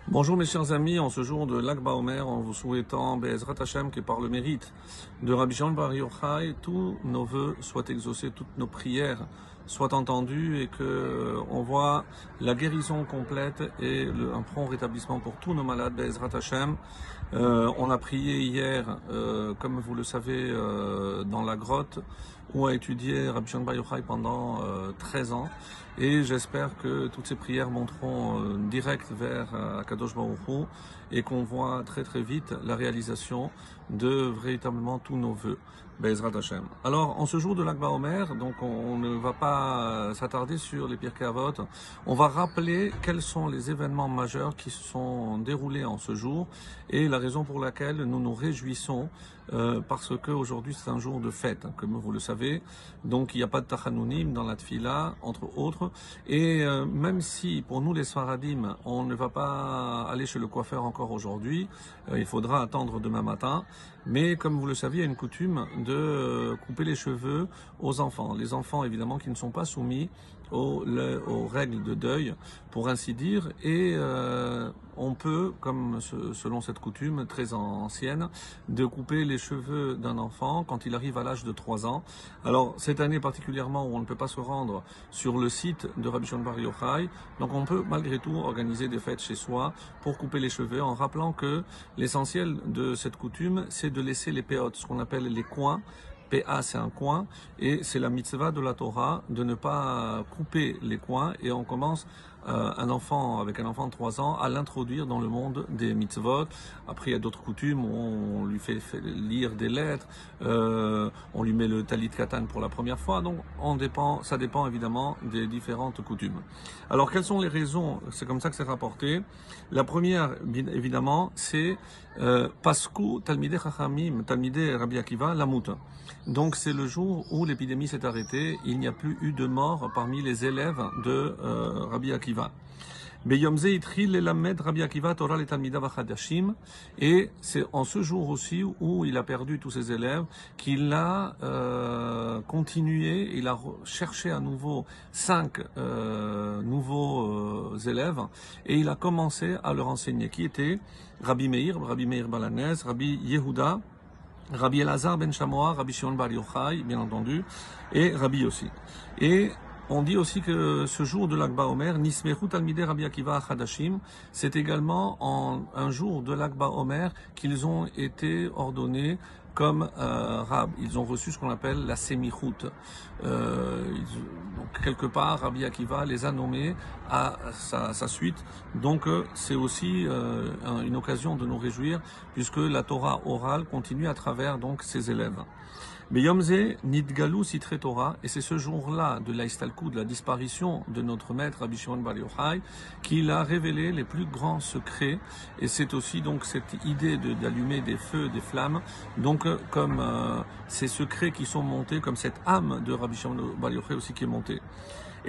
Bonjour mes chers amis, en ce jour de Lag BaOmer, en vous souhaitant Be'ezrat Hashem que par le mérite de Rabbi Shimon Bar Yochai, tous nos vœux soient exaucés, toutes nos prières soient entendues et que on voit la guérison complète et un prompt rétablissement pour tous nos malades Be'ezrat Hashem. On a prié hier, comme vous le savez, dans la grotte où a étudié Rabbi Shimon Bar Yochai pendant 13 ans. Et j'espère que toutes ces prières monteront direct vers Akadosh Baruch Hu et qu'on voit très très vite la réalisation de véritablement tous nos vœux. Be'ezrat Hashem. Alors, en ce jour de Lag BaOmer, donc on ne va pas s'attarder sur les Pirkei Avot. On va rappeler quels sont les événements majeurs qui se sont déroulés en ce jour et la raison pour laquelle nous nous réjouissons parce que aujourd'hui c'est un jour de fête, comme vous le savez. Donc il n'y a pas de Tachanunim dans la Tfila, entre autres. Et même si pour nous les Sfaradim, on ne va pas aller chez le coiffeur encore aujourd'hui, il faudra attendre demain matin. Mais comme vous le savez, il y a une coutume de couper les cheveux aux enfants. Les enfants, évidemment, qui ne sont pas soumis aux règles de deuil, pour ainsi dire. Et on peut, comme selon cette coutume très ancienne, de couper les cheveux d'un enfant quand il arrive à l'âge de 3 ans. Alors, cette année particulièrement où on ne peut pas se rendre sur le site de Rabbi Shimon Bar Yochai, donc on peut malgré tout organiser des fêtes chez soi pour couper les cheveux, en rappelant que l'essentiel de cette coutume, c'est de laisser les péotes, ce qu'on appelle les coins. PA, c'est un coin, et c'est la mitzvah de la Torah de ne pas couper les coins, et on commence avec un enfant de 3 ans à l'introduire dans le monde des mitzvot. Après, il y a d'autres coutumes où on lui fait lire des lettres, on lui met le talit katan pour la première fois, donc ça dépend évidemment des différentes coutumes. Alors, quelles sont les raisons? C'est comme ça que c'est rapporté. La première, évidemment, c'est Pasku Talmidei Chachamim, Talmidei Rabbi Akiva, Lamut. Donc c'est le jour où l'épidémie s'est arrêtée, il n'y a plus eu de mort parmi les élèves de Rabbi Akiva. Beyomze itril lelamed Rabbi Akiva Torah le Talmidav Achadashim, et c'est en ce jour aussi où il a perdu tous ses élèves qu'il a continué, il a cherché à nouveau 5 nouveaux élèves et il a commencé à leur enseigner, qui étaient Rabbi Meir Balanez, Rabbi Yehuda, Rabbi Elazar ben Shamoa, Rabbi Shimon Bar Yochai, bien entendu, et Rabbi Yossi. Et on dit aussi que ce jour de Lag BaOmer, Nismeru Talmidei Rabbi Akiva Achadashim, c'est également un jour de Lag BaOmer qu'ils ont été ordonnés comme Rab. Ils ont reçu ce qu'on appelle la Semichut. Donc quelque part, Rabbi Akiva les a nommés à sa suite. Donc c'est aussi une occasion de nous réjouir puisque la Torah orale continue à travers donc ses élèves. Mais Yomze Nidgalu Sitre Torah, et c'est ce jour-là de l'Aistalkou, de la disparition de notre maître Rabbi Shimon Bar Yochai, qu'il a révélé les plus grands secrets, et c'est aussi donc cette idée d'allumer des feux, des flammes, donc comme ces secrets qui sont montés, comme cette âme de Rabbi Shimon Bar Yochai aussi qui est montée.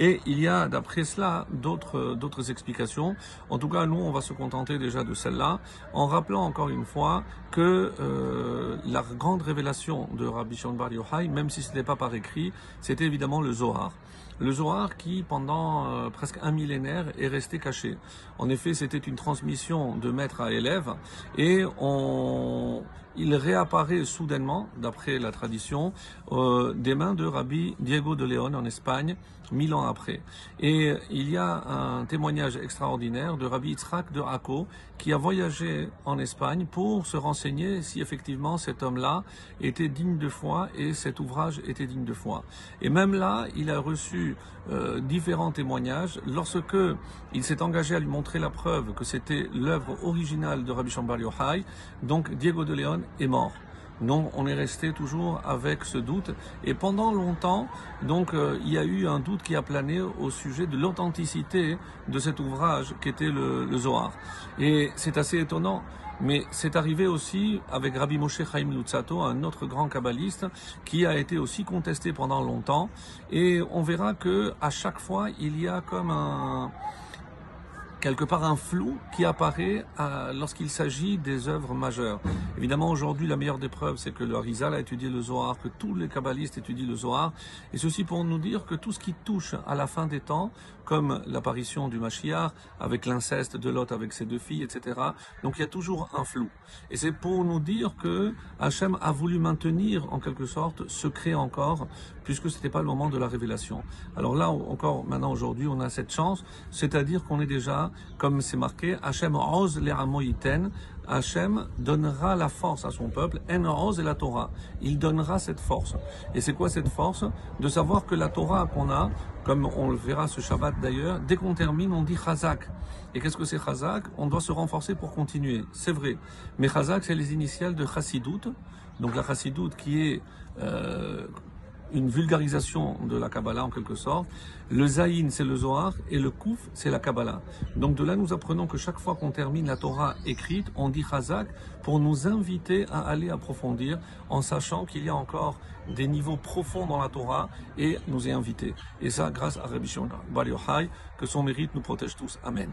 Et il y a, d'après cela, d'autres explications. En tout cas, nous, on va se contenter déjà de celle-là, en rappelant encore une fois que la grande révélation de Rabbi Shimon Bar Yochai, même si ce n'était pas par écrit, c'était évidemment le Zohar. Le Zohar qui, pendant presque un millénaire, est resté caché. En effet, c'était une transmission de maître à élève, et il réapparaît soudainement, d'après la tradition, des mains de Rabbi Diego de León en Espagne, 1000 ans après. Et il y a un témoignage extraordinaire de Rabbi Yitzhak de Akko, qui a voyagé en Espagne pour se renseigner si effectivement cet homme-là était digne de foi et cet ouvrage était digne de foi. Et même là, il a reçu différents témoignages. Lorsque il s'est engagé à lui montrer la preuve que c'était l'œuvre originale de Rabbi Shimon Bar Yochai, donc Diego de León est mort. Donc on est resté toujours avec ce doute, et pendant longtemps donc il y a eu un doute qui a plané au sujet de l'authenticité de cet ouvrage qui était le Zohar. Et c'est assez étonnant, mais c'est arrivé aussi avec Rabbi Moshe Chaim Luzzatto, un autre grand kabbaliste qui a été aussi contesté pendant longtemps, et on verra que à chaque fois il y a comme quelque part un flou qui apparaît lorsqu'il s'agit des œuvres majeures. Évidemment, aujourd'hui, la meilleure des preuves, c'est que le Harizal a étudié le Zohar, que tous les kabbalistes étudient le Zohar, et ceci pour nous dire que tout ce qui touche à la fin des temps, comme l'apparition du Mashiach, avec l'inceste de Lot avec ses 2 filles, etc. Donc il y a toujours un flou. Et c'est pour nous dire que Hachem a voulu maintenir en quelque sorte secret encore, puisque c'était pas le moment de la révélation. Alors là, encore maintenant aujourd'hui, on a cette chance, c'est-à-dire qu'on est déjà, comme c'est marqué, Hachem oz le'amoyiten, Hachem donnera la force à son peuple, En oz et la Torah. Il donnera cette force. Et c'est quoi cette force? De savoir que la Torah qu'on a, comme on le verra ce Shabbat d'ailleurs, dès qu'on termine, on dit Chazak. Et qu'est-ce que c'est Chazak? On doit se renforcer pour continuer. C'est vrai. Mais Chazak, c'est les initiales de Chassidout. Donc la Chassidout qui est une vulgarisation de la Kabbalah en quelque sorte. Le Zayin, c'est le Zohar, et le Kouf, c'est la Kabbalah. Donc de là, nous apprenons que chaque fois qu'on termine la Torah écrite, on dit Chazak pour nous inviter à aller approfondir en sachant qu'il y a encore des niveaux profonds dans la Torah et nous est invité. Et ça, grâce à Rabbi Shimon Bar Yochai, que son mérite nous protège tous. Amen.